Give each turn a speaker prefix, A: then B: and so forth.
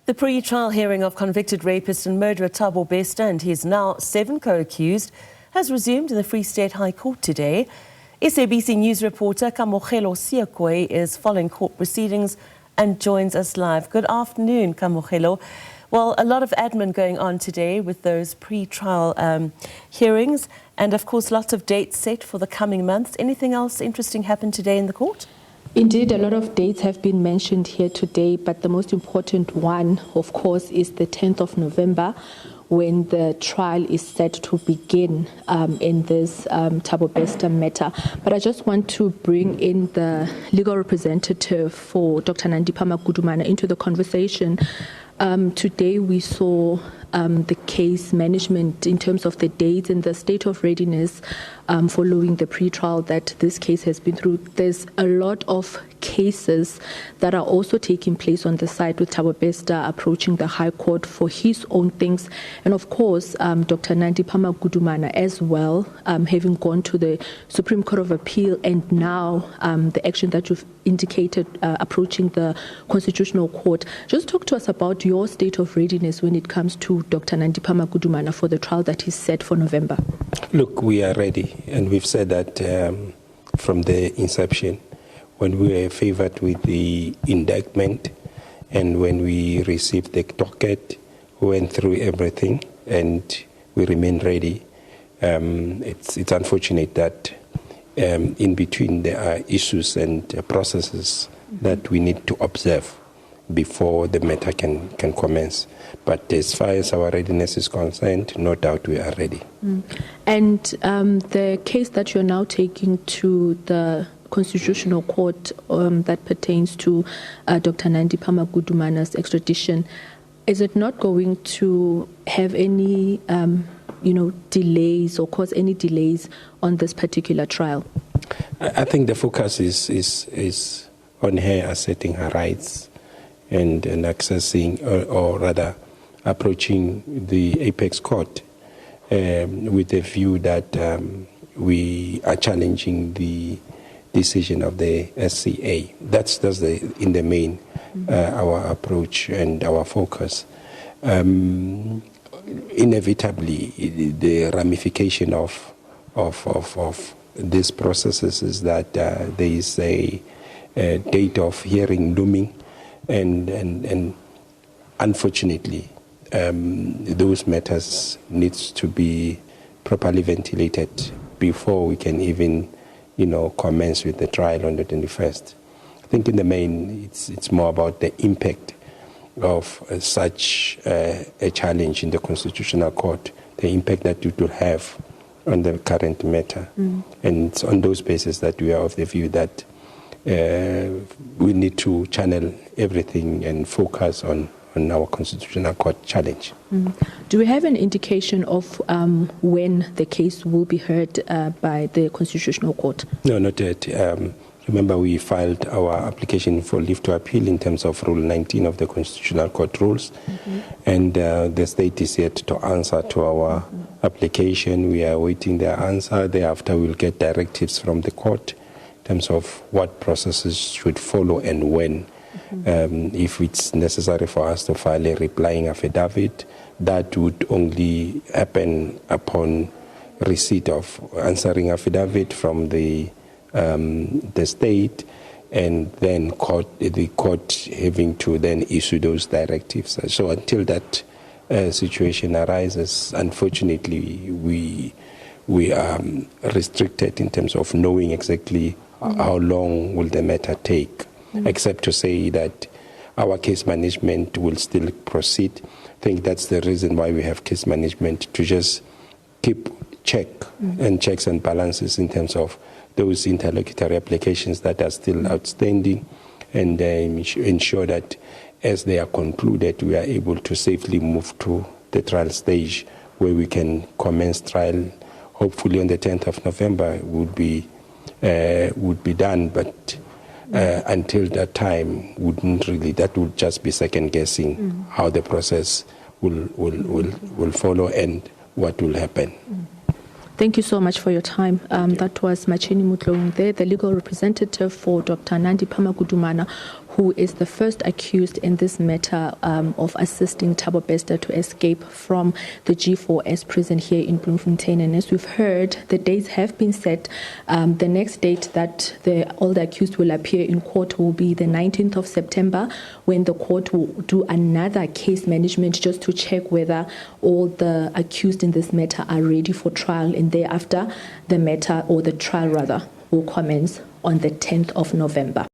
A: The pre-trial hearing of convicted rapist and murderer Thabo Bester and his now 7 co-accused has resumed in the Free State High Court today. SABC News reporter Kamogelo Seekoei is following court proceedings and joins us live. Good afternoon, Kamogelo. Well, a lot of admin going on today with those pre-trial hearings and, of course, lots of dates set for the coming months. Anything else interesting happened today in the court?
B: Indeed, a lot of dates have been mentioned here today, but the most important one, of course, is the 10th of November, when the trial is set to begin in this Thabo Bester matter. But I just want to bring in the legal representative for Dr. Nandipha Magudumana into the conversation. Today we saw the case management in terms of the dates and the state of readiness following the pre-trial that this case has been through. There's a lot of cases that are also taking place on the side with Thabo Bester approaching the High Court for his own things. And of course, Dr. Nandipha Magudumana as well, having gone to the Supreme Court of Appeal, and now the action that you've indicated approaching the Constitutional Court. Just talk to us about your state of readiness when it comes to Dr. Nandipha Magudumana for the trial that is set for November.
C: Look, we are ready, and we've said that from the inception, when we were favored with the indictment and when we received the docket, we went through everything and we remain ready. It's unfortunate that in between there are issues and processes that we need to observe before the matter can commence. But as far as our readiness is concerned, no doubt we are ready.
B: And the case that you're now taking to the Constitutional Court that pertains to Dr. Nandipha Magudumana's extradition, is it not going to have any delays or cause any delays on this particular trial?
C: I think the focus is on her asserting her rights and accessing, or rather approaching the apex court with a view that we are challenging the decision of the SCA. That's in the main our approach and our focus. Inevitably, the ramification of these processes is that there is a date of hearing looming, and unfortunately, those matters needs to be properly ventilated before we can even commence with the trial on the 21st. I think in the main, it's more about the impact of such a challenge in the Constitutional Court, the impact that it will have on the current matter. And it's on those bases that we are of the view that we need to channel everything and focus on our Constitutional Court challenge.
B: Do we have an indication of when the case will be heard by the Constitutional Court? No,
C: not yet. Remember, we filed our application for leave to appeal in terms of Rule 19 of the Constitutional Court rules, and the state is yet to answer to our application. We are awaiting their answer. Thereafter, we'll get directives from the court in terms of what processes should follow and when. If it's necessary for us to file a replying affidavit, that would only happen upon receipt of answering affidavit from the state, and then the court having to then issue those directives. So until that situation arises, unfortunately, we are restricted in terms of knowing exactly how long will the matter take. Except to say that our case management will still proceed. I think that's the reason why we have case management, to just keep checks and balances in terms of those interlocutory applications that are still outstanding, and ensure that as they are concluded, we are able to safely move to the trial stage where we can commence trial. Hopefully on the 10th of November would be done, but until that time, that would just be second guessing how the process will follow and what will happen.
B: Thank you so much for your time. That was Machini Mutlong there, the legal representative for Dr. Nandipha Magudumana, who is the first accused in this matter of assisting Thabo Bester to escape from the G4S prison here in Bloemfontein. And as we've heard, the dates have been set. The next date that all the accused will appear in court will be the 19th of September, when the court will do another case management just to check whether all the accused in this matter are ready for trial, and thereafter the matter, or the trial rather, will commence on the 10th of November.